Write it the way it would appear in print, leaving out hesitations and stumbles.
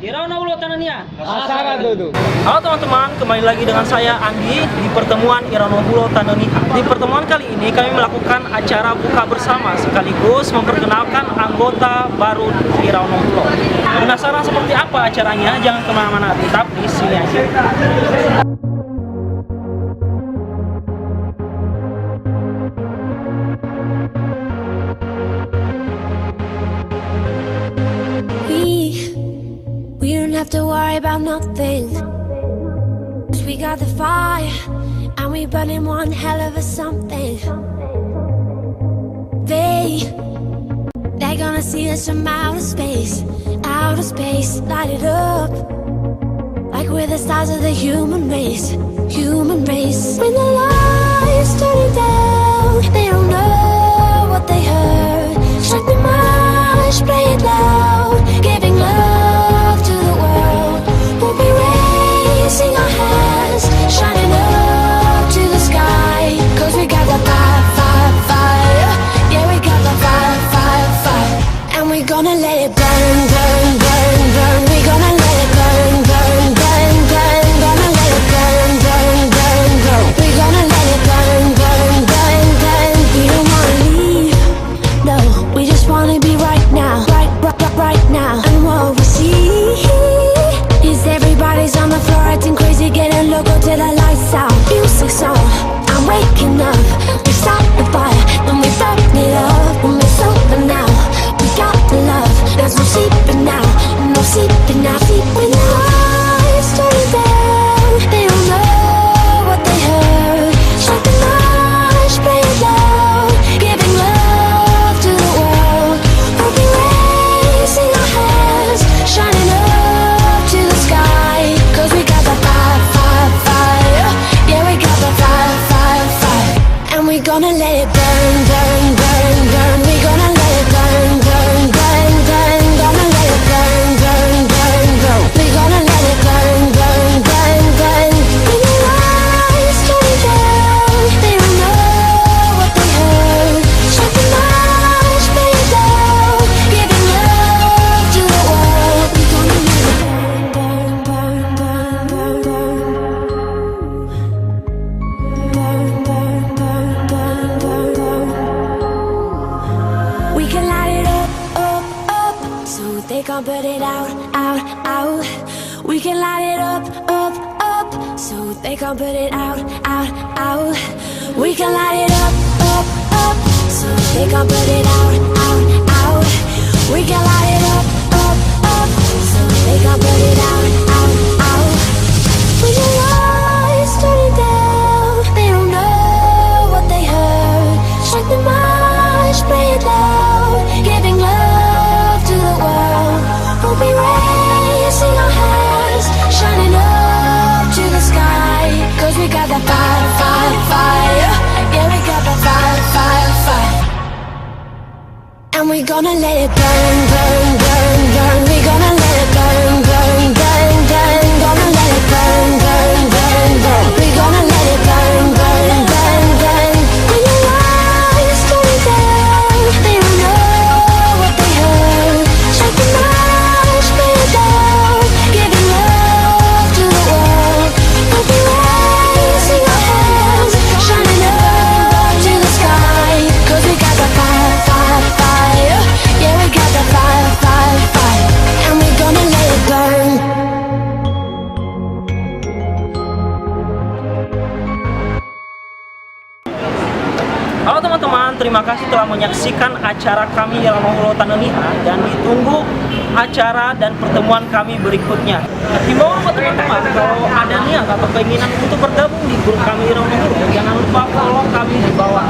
Irauna ulo tanania. Asara dulu. Halo teman-teman, kembali lagi dengan saya Andi di pertemuan Irauna Ulo Tanania. Di pertemuan kali ini kami melakukan acara buka bersama sekaligus memperkenalkan anggota baru Irauna Ulo. Penasaran seperti apa acaranya? Jangan kemana-mana, tetap di sini aja. We don't have to worry about nothing, 'cause we got the fire and we burning one hell of a something. They're gonna see us from outer space, light it up like we're the stars of the human race. When the lights turning down, they don't know what they heard. Strike the march, play it loud, giving love to the world. We'll be raising our hands, shining up to the sky, 'cause we got the fire, fire, fire. Yeah, we got the fire, fire, fire. And we're gonna let it burn, burn, burn, burn. We're gonna let it burn, burn, burn, burn. Gonna let it burn, burn, burn, burn. We're gonna let it burn, burn, burn, burn. We don't wanna leave, no, we just wanna be right now, right now. And what we see is everybody's on the floor acting crazy, getting loco till the lights out. Music's on, I'm waking up. We start the fire, then we burn it up. When it's over now, we got the love. There's no sleeping now, no sleeping now. When the lights turn down, they don't know what they heard. Strike the march, play it loud, giving love to the world. We'll be raising our hands, shining up to the sky, 'cause we got the fire, fire, fire. Yeah, we got the fire, fire, fire. And we're gonna let it burn, burn, burn, burn. We're gonna let it burn, burn, burn, burn. Gonna let it burn, burn, burn, burn. We're gonna let it burn, burn, burn, burn. When the lights turn down, they don't know what they heard. Strike the march, play it loud, giving love to the world. We're gonna let it burn, burn, burn, burn, burn, burn, burn, burn, burn, burn, burn. We can light it up, up, up, so they can't put it out, out, out. We can light it up, up, up, so they can't put it out, out, out. We can light it up, up, up, so they can't put it out, out, out. We can light it up, up, up, so they can't put it out, out, out. When the lights turn down, they don't know what they heard. Strike the march, play it loud, giving love to the world. We'll be raising our hands, shining up to the sky, 'cause we got the fire, fire, fire. Yeah, we got the fire, fire, fire. And we're gonna let it burn, burn, burn, burn. We're gonna let it burn, burn, burn, burn. Gonna let it burn, burn, burn, burn. We're gonna let it burn, burn, burn, burn. When the lights turn down, they don't know what they heard. Strike the march, play it loud, giving love to the world. We'll be raising our hands, shining up to the sky, 'cause we got the fire, fire, fire. Yeah, we got the fire, fire, fire. And we're gonna let it burn. Halo teman-teman, terima kasih telah menyaksikan acara kami Irauna Ulo Tanania, dan ditunggu acara dan pertemuan kami berikutnya. Himbauan buat teman-teman, kalau ada niat atau keinginan untuk bergabung di grup kami Irauna Ulo, jangan lupa follow kami di bawah.